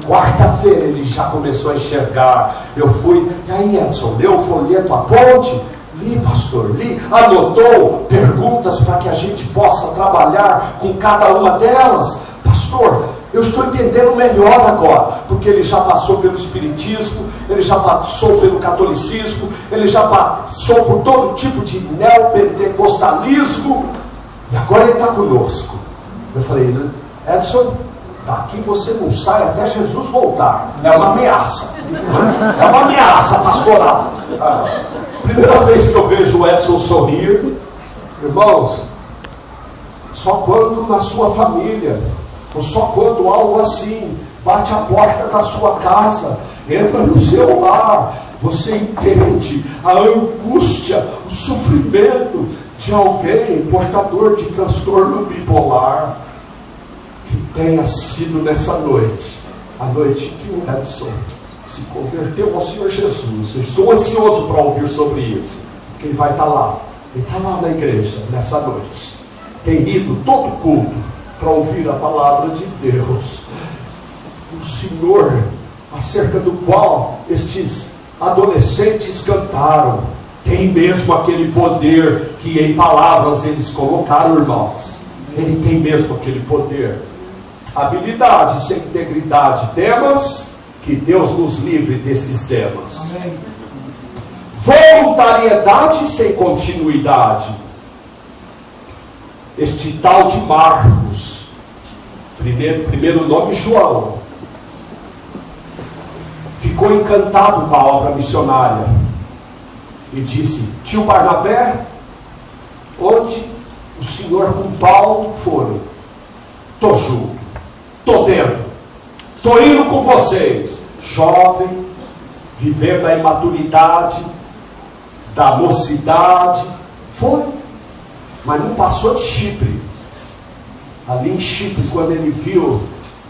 Quarta-feira ele já começou a enxergar. Eu fui, e aí Edson, leu o folheto à ponte? Li, pastor, li. Anotou perguntas para que a gente possa trabalhar com cada uma delas. Pastor, eu estou entendendo melhor agora, porque ele já passou pelo espiritismo, ele já passou pelo catolicismo, ele já passou por todo tipo de neopentecostalismo, e agora ele está conosco. Eu falei, Edson, daqui você não sai até Jesus voltar. É uma ameaça. É uma ameaça pastoral. Primeira vez que eu vejo o Edson sorrir, irmãos, só quando na sua família, ou só quando algo assim bate a porta da sua casa, entra no seu lar, você entende a angústia, o sofrimento de alguém portador de transtorno bipolar. Que tenha sido nessa noite, a noite que o Edson se converteu ao Senhor Jesus. Eu estou ansioso para ouvir sobre isso, porque ele vai estar lá. Ele está lá na igreja nessa noite. Tem ido todo culto para ouvir a palavra de Deus. O Senhor, acerca do qual estes adolescentes cantaram, tem mesmo aquele poder que em palavras eles colocaram, irmãos. Ele tem mesmo aquele poder. Habilidade sem integridade, temas, que Deus nos livre desses temas. Amém. Voluntariedade sem continuidade. Este tal de Marcos, primeiro nome João, ficou encantado com a obra missionária e disse: tio Barnabé, onde o Senhor com Paulo foram, estou junto, estou dentro, estou indo com vocês. Jovem, vivendo a imaturidade da mocidade, foi, mas não passou de Chipre. Ali em Chipre, quando ele viu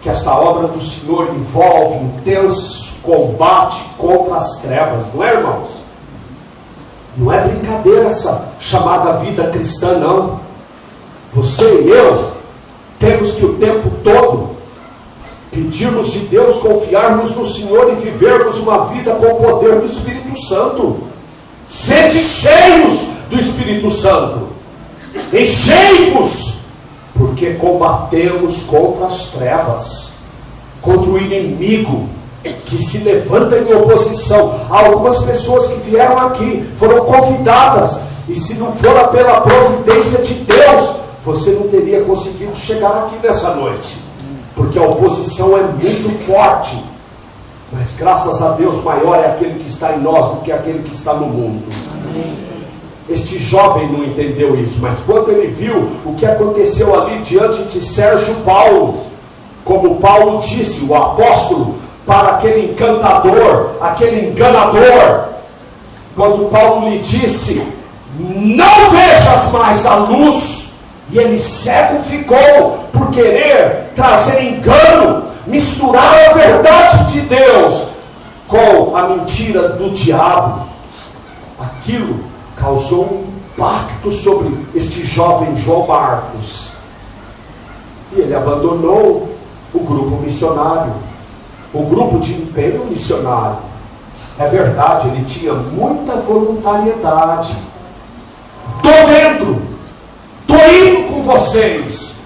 que essa obra do Senhor envolve intenso combate contra as trevas, não é, irmãos? Não é brincadeira essa chamada vida cristã, não. Você e eu temos que o tempo todo pedirmos de Deus, confiarmos no Senhor e vivermos uma vida com o poder do Espírito Santo. Sede cheios do Espírito Santo, enchei-vos, porque combatemos contra as trevas, contra o inimigo que se levanta em oposição. Há algumas pessoas que vieram aqui, foram convidadas, e se não for pela providência de Deus, você não teria conseguido chegar aqui nessa noite, porque a oposição é muito forte. Mas graças a Deus, maior é aquele que está em nós do que aquele que está no mundo. Este jovem não entendeu isso, mas quando ele viu o que aconteceu ali diante de Sérgio Paulo, como Paulo disse, o apóstolo, para aquele encantador, aquele enganador, quando Paulo lhe disse: não vejas mais a luz, e ele cego ficou por querer trazer engano, misturar a verdade de Deus com a mentira do diabo. Aquilo causou um impacto sobre este jovem João Marcos, e ele abandonou o grupo missionário, o grupo de empenho missionário. É verdade, ele tinha muita voluntariedade. Estou dentro, estou indo com vocês,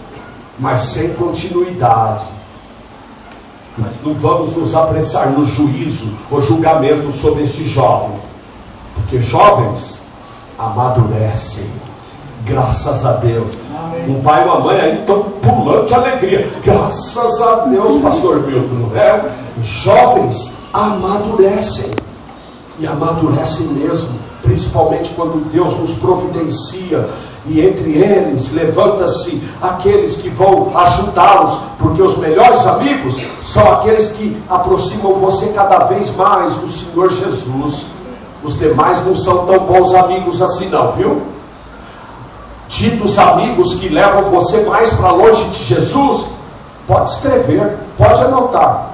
mas sem continuidade. Mas não vamos nos apressar no juízo ou julgamento sobre este jovem, porque jovens amadurecem, graças a Deus. Amém. Um pai e uma mãe aí estão pulando de alegria, graças a Deus, pastor Milton, não é? Jovens amadurecem, e amadurecem mesmo, principalmente quando Deus nos providencia, e entre eles levanta-se aqueles que vão ajudá-los, porque os melhores amigos são aqueles que aproximam você cada vez mais do Senhor Jesus. Os demais não são tão bons amigos assim não, viu? Ditos amigos que levam você mais para longe de Jesus, pode escrever, pode anotar.